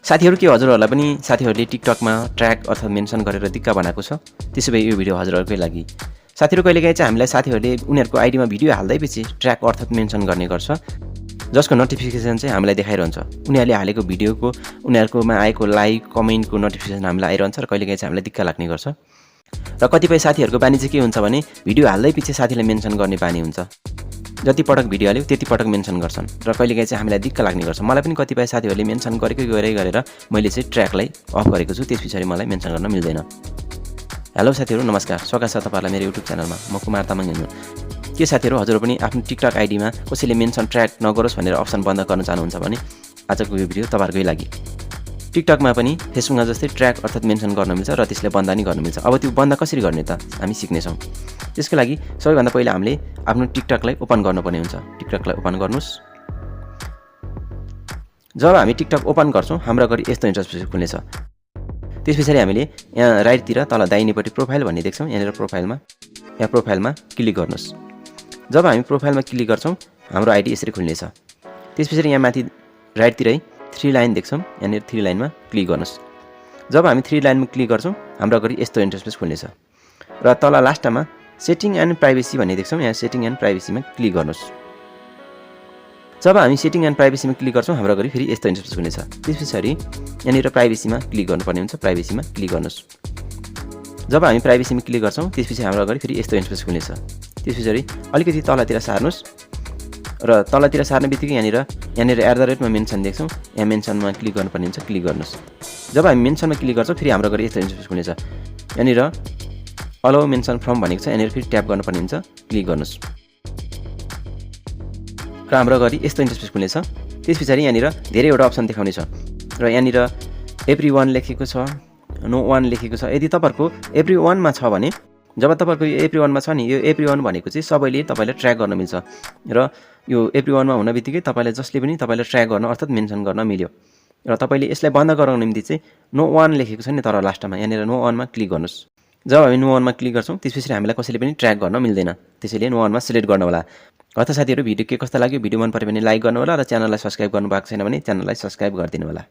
साथीहरु के हजुरहरुलाई पनि साथीहरुले टिकटकमा ट्र्याक अथवा मेन्सन गरेर दिक्क बनाएको छ? त्यसोभए यो भिडियो हजुरहरुकै लागि। साथीहरु कहिलेकाहीँ चाहिँ हामीलाई साथीहरुले उनीहरुको आइडीमा भिडियो हाल्दैपछि ट्र्याक अर्थात मेन्सन गर्ने गर्छ, जसको नोटिफिकेसन चाहिँ हामीलाई देखाइरहन्छ। उनीहरुले हालेको भिडियोको उनीहरुकोमा आएको लाइक, कमेन्टको नोटिफिकेसन हामीलाई आइरहन्छ र कहिलेकाहीँ चाहिँ हामीलाई दिक्क लाग्ने गर्छ। र कतिपय साथीहरुको बानी चाहिँ के हुन्छ भने भिडियो हाल्दैपछि साथीले मेन्सन गर्ने बानी हुन्छ। जति पटक भिडियो हाल्यो त्यति पटक मेन्सन गर्छन् र कहिलेकाहीँ चाहिँ हामीलाई दिक्क लाग्ने गर्छ। मलाई पनि कतिपय साथीहरुले मेन्सन गरेर मैले चाहिँ ट्र्याकलाई अफ गरेको छु, त्यसपछि मलाई मेन्सन गर्न मिल्दैन। हेलो साथीहरु, नमस्कार। स्वागत छ तपाईहरुलाई मेरो युट्युब च्यानलमा। म कुमार तामाङ हुँ। के साथीहरु हजुरहरु पनि आफ्नो टिकटक आइडीमा कसैले मेन्सन ट्र्याक नगरोस् भनेर अप्सन बन्द गर्न चाहनुहुन्छ भने आजको यो भिडियो तपाईहरुकै लागि। टिकटकमा पनि फेसबुकमा जस्तै ट्र्याक अर्थात मेन्सन गर्न मिल्छ र त्यसले बन्द नि गर्न मिल्छ। अब त्यो बन्द कसरी गर्ने त हामी सिक्नेछौँ। त्यसको लागि सबैभन्दा पहिला हामीले आफ्नो टिकटकलाई ओपन गर्नुपर्ने हुन्छ। टिकटकलाई ओपन गर्नुस्। जब हामी टिकटक ओपन गर्छौँ हाम्रो अगाडि यस्तो इन्टरफेस खुल्नेछ। त्यसपछि हामीले यहाँ राइटतिर तल दाहिनेपट्टि प्रोफाइल भन्ने देख्छौँ। यहाँनिर यहाँ प्रोफाइलमा क्लिक गर्नुस्। जब हामी प्रोफाइलमा क्लिक गर्छौँ हाम्रो आइडी यसरी खुल्नेछ। त्यसपछि यहाँ माथि राइटतिरै 3 लाइन देख्छौँ। यहाँनिर 3 लाइनमा क्लिक गर्नुस्। जब हामी 3 लाइनमा क्लिक गर्छौँ हाम्रो अगाडि यस्तो इन्टरफेस खुल्नेछ र तल लास्टमा सेटिङ एन्ड प्राइभेसी भन्ने देख्छौँ। यहाँ सेटिङ एन्ड प्राइभेसीमा क्लिक गर्नुस्। जब हामी सेटिङ एन्ड प्राइभेसीमा क्लिक गर्छौँ हाम्रो अगाडि फेरि यस्तो इन्टरफेस खुल्नेछ। त्यसपछि यहाँनिर प्राइभेसीमा क्लिक गर्नुपर्ने हुन्छ। प्राइभेसीमा क्लिक गर्नुस्। जब हामी प्राइभेसीमा क्लिक गर्छौँ त्यसपछि हाम्रो अगाडि फेरि यस्तो इन्टरफेस खुल्नेछ। त्यसपछि अलिकति तलतिर सार्नुस् र तलतिर सार्ने बित्तिकै यहाँनिर @ मा मेन्सन देख्छौँ। यहाँ मेन्सनमा क्लिक गर्नुपर्ने हुन्छ। क्लिक गर्नुस्। जब हामी मेन्सनमा क्लिक गर्छौँ फेरि हाम्रो अगाडि यस्तो इन्टरफेस खुल्नेछ। यहाँनिर अलाउ मेन्सन फ्रम भनेको छ। यहाँनिर फेरि ट्याप गर्नुपर्ने हुन्छ। क्लिक गर्नुस् र हाम्रो अगाडि यस्तो इन्टरफेस खुल्नेछ। त्यसपछि यहाँनिर धेरैवटा अप्सन देखाउने छ र यहाँनिर एभ्रीवान लेखेको छ, नो वान लेखेको छ। यदि तपाईहरुको एभ्रीवानमा छ भने जब तपाईहरुको यो एभ्रीवानमा छ नि, यो एभ्रीवान भनेको चाहिँ सबैले तपाईलाई ट्र्याक गर्न मिल्छ र यो एभ्रीवानमा हुन बित्तिकै तपाईलाई जसले पनि तपाईलाई ट्र्याक गर्न अर्थात मेन्सन गर्न मिल्यो र तपाईले यसलाई बन्द गराउन निम्ति चाहिँ नो वान लेखेको छ नि तर लास्टमा यहाँनिर नो वानमा क्लिक गर्नुस्। जब हामी नो वानमा क्लिक गर्छौँ त्यसपछि हामीलाई कसैले पनि ट्र्याक गर्न मिल्दैन। त्यसैले नो वानमा सिलेक्ट गर्नु होला। हत साथीहरु भिडियो के कस्तो लाग्यो? भिडियो मन पर्यो भने लाइक गर्नु होला र च्यानललाई सब्स्क्राइब गर्नु भएको छैन भने च्यानललाई सब्स्क्राइब गरिदिनु होला।